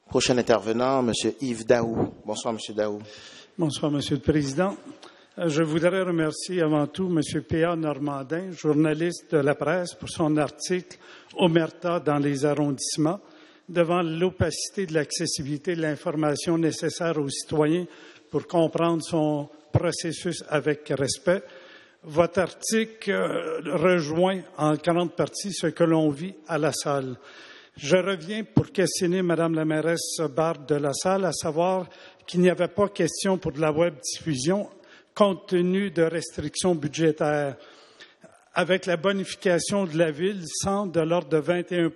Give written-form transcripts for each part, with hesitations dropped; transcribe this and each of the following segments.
Prochain intervenant, M. Yves Daou. Bonsoir, M. Daou. Bonsoir, Monsieur le Président. Je voudrais remercier avant tout M. P.A. Normandin, journaliste de la presse, pour son article « Omerta dans les arrondissements ». Devant l'opacité de l'accessibilité de l'information nécessaire aux citoyens pour comprendre son processus avec respect, votre article rejoint en grande partie ce que l'on vit à La Salle. Je reviens pour questionner Mme la mairesse Barbe de La Salle, à savoir qu'il n'y avait pas question pour de la web-diffusion compte tenu de restrictions budgétaires. Avec la bonification de la Ville, 100 de l'ordre de 21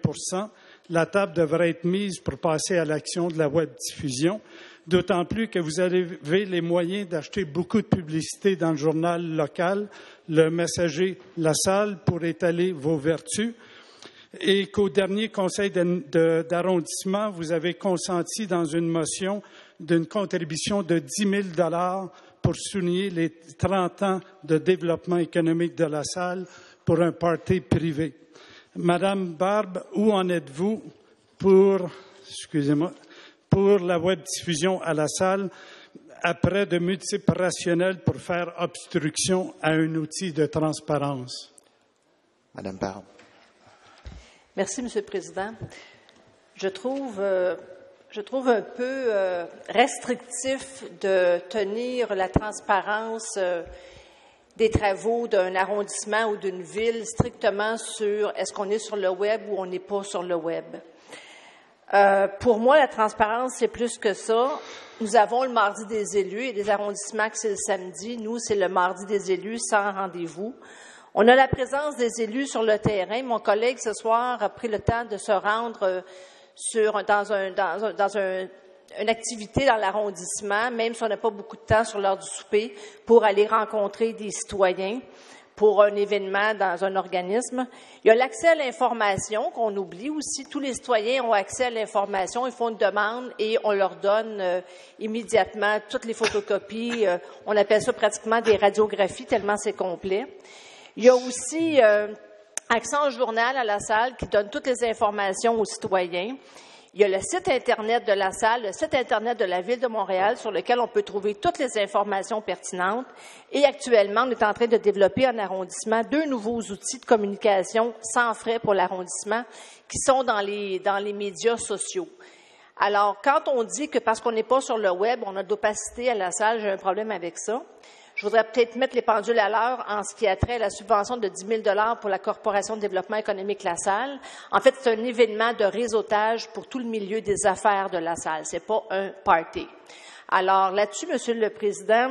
la table devrait être mise pour passer à l'action de la web-diffusion, d'autant plus que vous avez les moyens d'acheter beaucoup de publicité dans le journal local, le Messager La Salle, pour étaler vos vertus, et qu'au dernier conseil d'arrondissement, vous avez consenti dans une motion d'une contribution de 10 000 $ pour souligner les 30 ans de développement économique de La Salle pour un party privé. Madame Barbe, où en êtes-vous pour la web-diffusion à La Salle après de multiples rationnels pour faire obstruction à un outil de transparence? Madame Barbe. Merci, Monsieur le Président. Je trouve un peu restrictif de tenir la transparence des travaux d'un arrondissement ou d'une ville strictement sur est-ce qu'on est sur le web ou on n'est pas sur le web. Pour moi, la transparence, c'est plus que ça. Nous avons le mardi des élus et des arrondissements que c'est le samedi. Nous, c'est le mardi des élus sans rendez-vous. On a la présence des élus sur le terrain. Mon collègue, ce soir, a pris le temps de se rendre dans une activité dans l'arrondissement, même si on n'a pas beaucoup de temps sur l'heure du souper, pour aller rencontrer des citoyens pour un événement dans un organisme. Il y a l'accès à l'information qu'on oublie aussi. Tous les citoyens ont accès à l'information. Ils font une demande et on leur donne immédiatement toutes les photocopies. On appelle ça pratiquement des radiographies tellement c'est complet. Il y a aussi Accent Journal à La Salle qui donne toutes les informations aux citoyens. Il y a le site Internet de La Salle, le site Internet de la Ville de Montréal sur lequel on peut trouver toutes les informations pertinentes. Et actuellement, on est en train de développer en arrondissement 2 nouveaux outils de communication sans frais pour l'arrondissement qui sont dans les médias sociaux. Alors, quand on dit que parce qu'on n'est pas sur le web, on a de l'opacité à La Salle, j'ai un problème avec ça. Je voudrais peut-être mettre les pendules à l'heure en ce qui a trait à la subvention de 10 000 $ pour la Corporation de développement économique La Salle. En fait, c'est un événement de réseautage pour tout le milieu des affaires de La Salle. C'est pas un party. Alors, là-dessus, Monsieur le Président,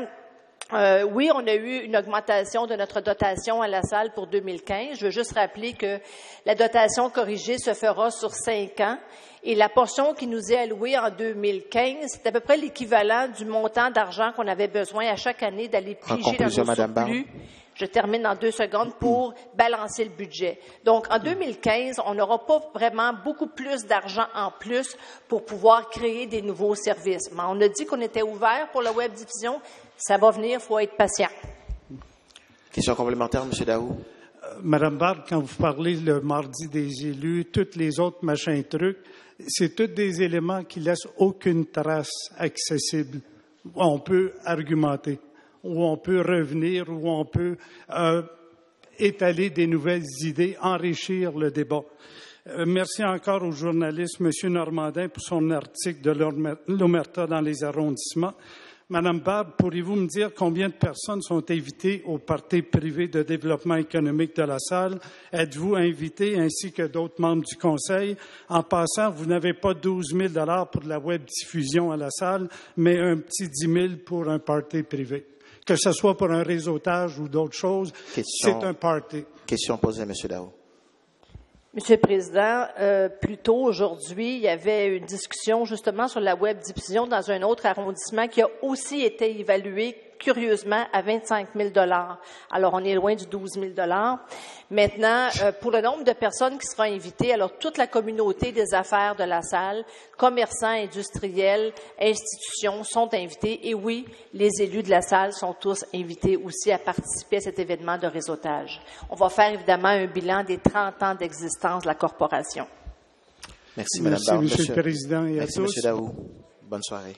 oui, on a eu une augmentation de notre dotation à La Salle pour 2015. Je veux juste rappeler que la dotation corrigée se fera sur 5 ans. Et la portion qui nous est allouée en 2015, c'est à peu près l'équivalent du montant d'argent qu'on avait besoin à chaque année d'aller piger dans nos surplus. Je termine en 2 secondes pour balancer le budget. Donc, en 2015, on n'aura pas vraiment beaucoup plus d'argent en plus pour pouvoir créer des nouveaux services. Mais on a dit qu'on était ouvert pour la web diffusion. Ça va venir, il faut être patient. Question complémentaire, M. Daou. Madame Barbe, quand vous parlez le mardi des élus, tous les autres machins trucs, c'est tous des éléments qui laissent aucune trace accessible. On peut argumenter, ou on peut revenir, ou on peut étaler des nouvelles idées, enrichir le débat. Merci encore au journaliste M. Normandin pour son article de l'Omerta dans les arrondissements. Madame Barbe, pourriez-vous me dire combien de personnes sont invitées au party privé de développement économique de La Salle? Êtes-vous invité ainsi que d'autres membres du Conseil? En passant, vous n'avez pas 12 000 $ pour de la web-diffusion à La Salle, mais un petit 10 000 pour un party privé. Que ce soit pour un réseautage ou d'autres choses, c'est un party. Question posée à M. Daou. Monsieur le Président, plus tôt aujourd'hui, il y avait une discussion justement sur la web diffusion dans un autre arrondissement qui a aussi été évalué curieusement à 25 000 $. Alors, on est loin du 12 000 $. Maintenant, pour le nombre de personnes qui seront invitées, alors toute la communauté des affaires de La Salle, commerçants, industriels, institutions sont invités. Et oui, les élus de La Salle sont tous invités aussi à participer à cet événement de réseautage. On va faire évidemment un bilan des 30 ans d'existence de la corporation. Merci, Mme Merci, Barbe. Monsieur le Président, et à Merci, tous. Monsieur Daou. Bonne soirée.